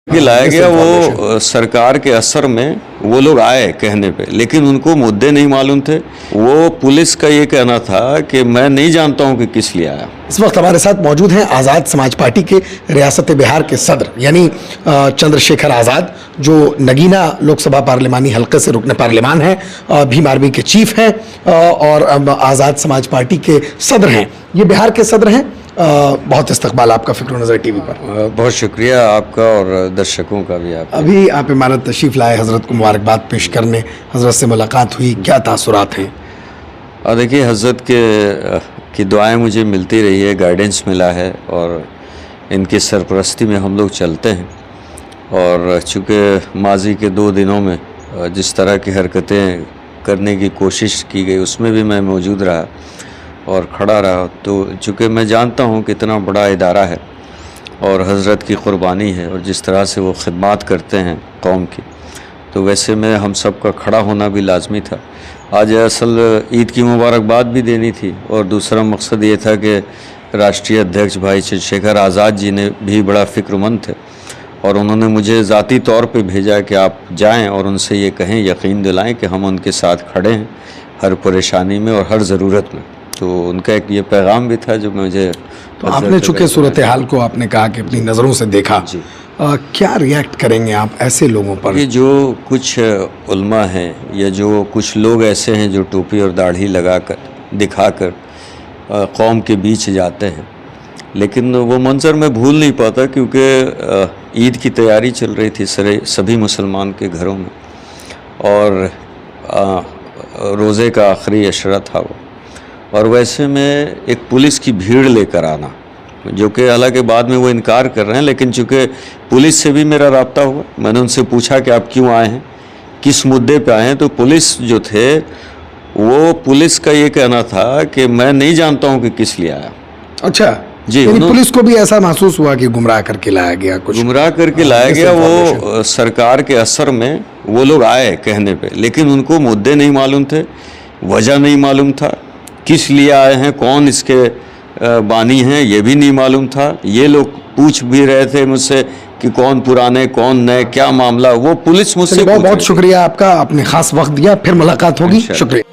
کہ लाया गया वो सरकार के असर में वो लोग आए कहने पे, लेकिन उनको मुद्दे नहीं मालूम थे। वो पुलिस का ये कहना था कि मैं नहीं जानता हूं कि किस लिए आया। इस वक्त हमारे साथ मौजूद हैं आज़ाद समाज पार्टी के रियासत बिहार के सदर यानी चंद्रशेखर आज़ाद, जो नगीना लोकसभा पार्लिमानी हल्के से रुकने पार्लिमान हैं, भीम आर्मी के चीफ हैं और आज़ाद समाज पार्टी के सदर हैं। ये बिहार के सदर हैं। बहुत इस्तकबाल आपका फ़िक्र नज़र टीवी पर। बहुत शुक्रिया आपका और दर्शकों का भी। आप अभी आप इमारत तशरीफ़ लाए, हज़रत को मुबारकबाद पेश करने, हज़रत से मुलाकात हुई, क्या तासुरात हैं? देखिए, हज़रत की दुआएं मुझे मिलती रही है, गाइडेंस मिला है और इनकी सरपरस्ती में हम लोग चलते हैं। और चूँकि माजी के 2 दिनों में जिस तरह की हरकतें करने की कोशिश की गई उसमें भी मैं मौजूद रहा और खड़ा रहा, तो चूँकि मैं जानता हूँ कि इतना बड़ा इदारा है और हज़रत की क़ुरबानी है और जिस तरह से वो खिदमत करते हैं कौम की, तो वैसे में हम सब का खड़ा होना भी लाजमी था। आज असल ईद की मुबारकबाद भी देनी थी और दूसरा मकसद ये था कि राष्ट्रीय अध्यक्ष भाई चंद्रशेखर आज़ाद जी ने भी बड़ा फ़िक्रमंद थे और उन्होंने मुझे ज़ाती तौर पे भेजा कि आप जाएं और उनसे ये कहें, यकीन दिलाएं कि हम उनके साथ खड़े हैं हर परेशानी में और हर ज़रूरत में। तो उनका एक ये पैगाम भी था जो मुझे। तो आपने चूँकि सूरत हाल को आपने कहा कि अपनी नज़रों से देखा, क्या रिएक्ट करेंगे आप ऐसे लोगों पर? ये जो कुछ उल्मा हैं या जो कुछ लोग ऐसे हैं जो टोपी और दाढ़ी लगाकर दिखाकर कौम के बीच जाते हैं, लेकिन वो मंजर मैं भूल नहीं पाता क्योंकि ईद की तैयारी चल रही थी सभी मुसलमान के घरों में और रोज़े का आखिरी अशरा था वो, और वैसे में एक पुलिस की भीड़ लेकर आना, जो कि हालांकि बाद में वो इनकार कर रहे हैं, लेकिन चूँकि पुलिस से भी मेरा राब्ता हुआ, मैंने उनसे पूछा कि आप क्यों आए हैं, किस मुद्दे पे आए हैं, तो पुलिस जो थे वो पुलिस का ये कहना था कि मैं नहीं जानता हूँ कि किस लिए आया। अच्छा जी, पुलिस को भी ऐसा महसूस हुआ कि गुमराह करके लाया गया, कुछ गुमराह करके लाया गया। वो सरकार के असर में वो लोग आए कहने पे, लेकिन उनको मुद्दे नहीं मालूम थे, वजह नहीं मालूम था, किस लिए आए हैं, कौन इसके बानी हैं ये भी नहीं मालूम था। ये लोग पूछ भी रहे थे मुझसे कि कौन पुराने कौन नए, क्या मामला, वो पुलिस मुझसे। बहुत बहुत शुक्रिया आपका, आपने खास वक्त दिया, फिर मुलाकात होगी, शुक्रिया।